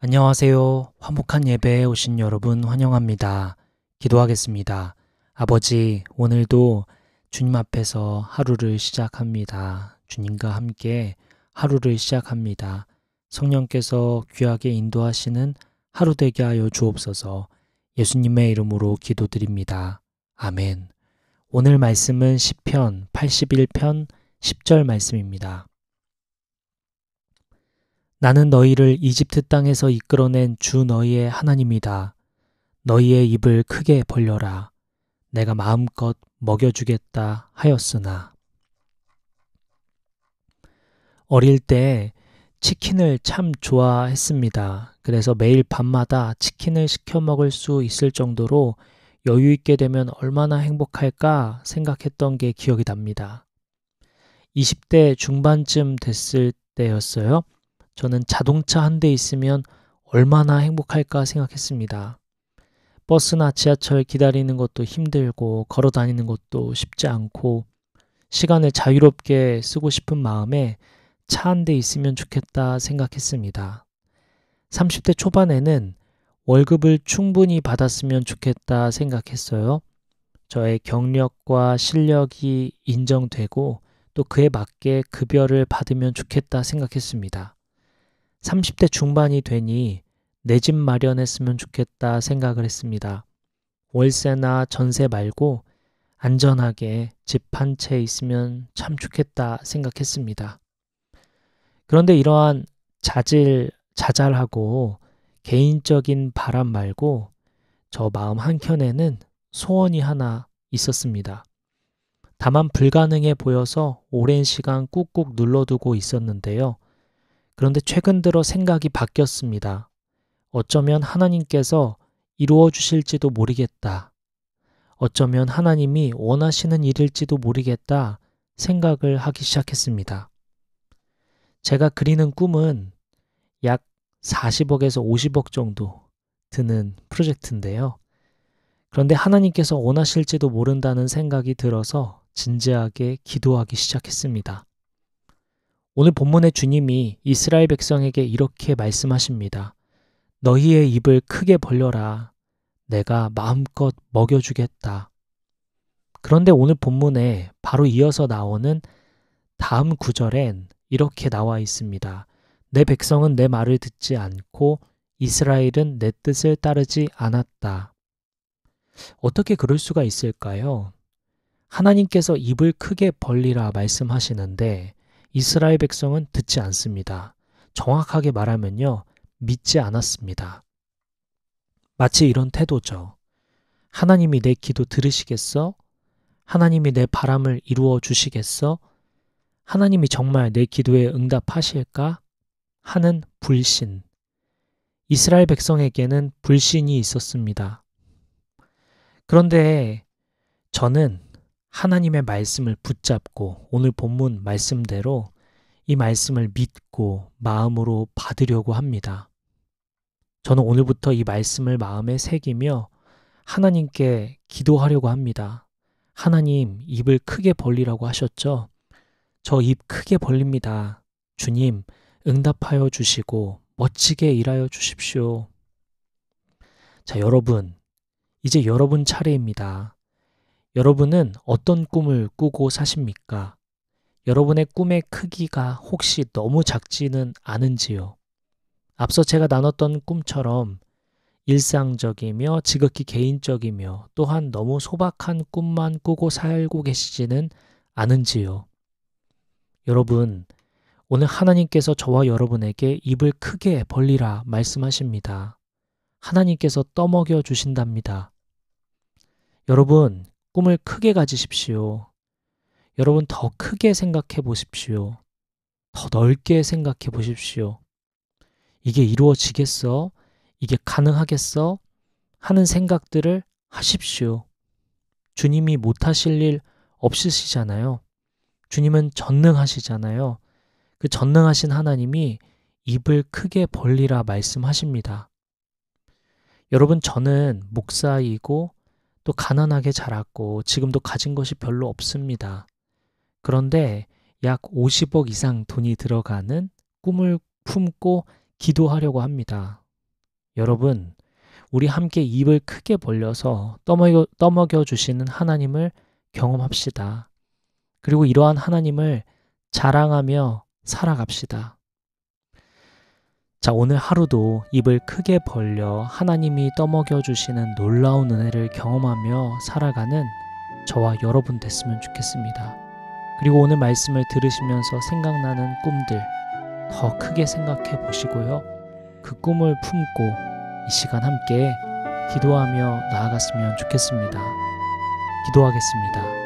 안녕하세요. 화목한 예배에 오신 여러분 환영합니다. 기도하겠습니다. 아버지, 오늘도 주님 앞에서 하루를 시작합니다. 주님과 함께 하루를 시작합니다. 성령께서 귀하게 인도하시는 하루 되게 하여 주옵소서. 예수님의 이름으로 기도드립니다. 아멘. 오늘 말씀은 시편 81편 10절 말씀입니다. 나는 너희를 이집트 땅에서 이끌어낸 주 너희의 하나님이다. 너희의 입을 크게 벌려라. 내가 마음껏 먹여주겠다 하였으나. 어릴 때 치킨을 참 좋아했습니다. 그래서 매일 밤마다 치킨을 시켜 먹을 수 있을 정도로 여유 있게 되면 얼마나 행복할까 생각했던 게 기억이 납니다. 20대 중반쯤 됐을 때였어요. 저는 자동차 한 대 있으면 얼마나 행복할까 생각했습니다. 버스나 지하철 기다리는 것도 힘들고 걸어 다니는 것도 쉽지 않고 시간을 자유롭게 쓰고 싶은 마음에 차 한 대 있으면 좋겠다 생각했습니다. 30대 초반에는 월급을 충분히 받았으면 좋겠다 생각했어요. 저의 경력과 실력이 인정되고 또 그에 맞게 급여를 받으면 좋겠다 생각했습니다. 30대 중반이 되니 내 집 마련했으면 좋겠다 생각을 했습니다. 월세나 전세 말고 안전하게 집 한 채 있으면 참 좋겠다 생각했습니다. 그런데 이러한 자잘하고 개인적인 바람 말고 저 마음 한켠에는 소원이 하나 있었습니다. 다만 불가능해 보여서 오랜 시간 꾹꾹 눌러두고 있었는데요. 그런데 최근 들어 생각이 바뀌었습니다. 어쩌면 하나님께서 이루어 주실지도 모르겠다. 어쩌면 하나님이 원하시는 일일지도 모르겠다 생각을 하기 시작했습니다. 제가 그리는 꿈은 약 40억에서 50억 정도 드는 프로젝트인데요. 그런데 하나님께서 원하실지도 모른다는 생각이 들어서 진지하게 기도하기 시작했습니다. 오늘 본문의 주님이 이스라엘 백성에게 이렇게 말씀하십니다. 너희의 입을 크게 벌려라. 내가 마음껏 먹여주겠다. 그런데 오늘 본문에 바로 이어서 나오는 다음 구절엔 이렇게 나와 있습니다. 내 백성은 내 말을 듣지 않고 이스라엘은 내 뜻을 따르지 않았다. 어떻게 그럴 수가 있을까요? 하나님께서 입을 크게 벌리라 말씀하시는데 이스라엘 백성은 듣지 않습니다. 정확하게 말하면요. 믿지 않았습니다. 마치 이런 태도죠. 하나님이 내 기도 들으시겠어? 하나님이 내 바람을 이루어 주시겠어? 하나님이 정말 내 기도에 응답하실까? 하는 불신. 이스라엘 백성에게는 불신이 있었습니다. 그런데 저는 하나님의 말씀을 붙잡고 오늘 본문 말씀대로 이 말씀을 믿고 마음으로 받으려고 합니다. 저는 오늘부터 이 말씀을 마음에 새기며 하나님께 기도하려고 합니다. 하나님, 입을 크게 벌리라고 하셨죠? 저 입 크게 벌립니다. 주님, 응답하여 주시고 멋지게 일하여 주십시오. 자, 여러분, 이제 여러분 차례입니다. 여러분은 어떤 꿈을 꾸고 사십니까? 여러분의 꿈의 크기가 혹시 너무 작지는 않은지요? 앞서 제가 나눴던 꿈처럼 일상적이며 지극히 개인적이며 또한 너무 소박한 꿈만 꾸고 살고 계시지는 않은지요? 여러분, 오늘 하나님께서 저와 여러분에게 입을 크게 벌리라 말씀하십니다. 하나님께서 떠먹여 주신답니다. 여러분, 꿈을 크게 가지십시오. 여러분 더 크게 생각해 보십시오. 더 넓게 생각해 보십시오. 이게 이루어지겠어? 이게 가능하겠어? 하는 생각들을 하십시오. 주님이 못하실 일 없으시잖아요. 주님은 전능하시잖아요. 그 전능하신 하나님이 입을 크게 벌리라 말씀하십니다. 여러분, 저는 목사이고 또 가난하게 자랐고 지금도 가진 것이 별로 없습니다. 그런데 약 50억 이상 돈이 들어가는 꿈을 품고 기도하려고 합니다. 여러분, 우리 함께 입을 크게 벌려서 떠먹여 주시는 하나님을 경험합시다. 그리고 이러한 하나님을 자랑하며 살아갑시다. 자, 오늘 하루도 입을 크게 벌려 하나님이 떠먹여 주시는 놀라운 은혜를 경험하며 살아가는 저와 여러분 됐으면 좋겠습니다. 그리고 오늘 말씀을 들으시면서 생각나는 꿈들 더 크게 생각해 보시고요. 그 꿈을 품고 이 시간 함께 기도하며 나아갔으면 좋겠습니다. 기도하겠습니다.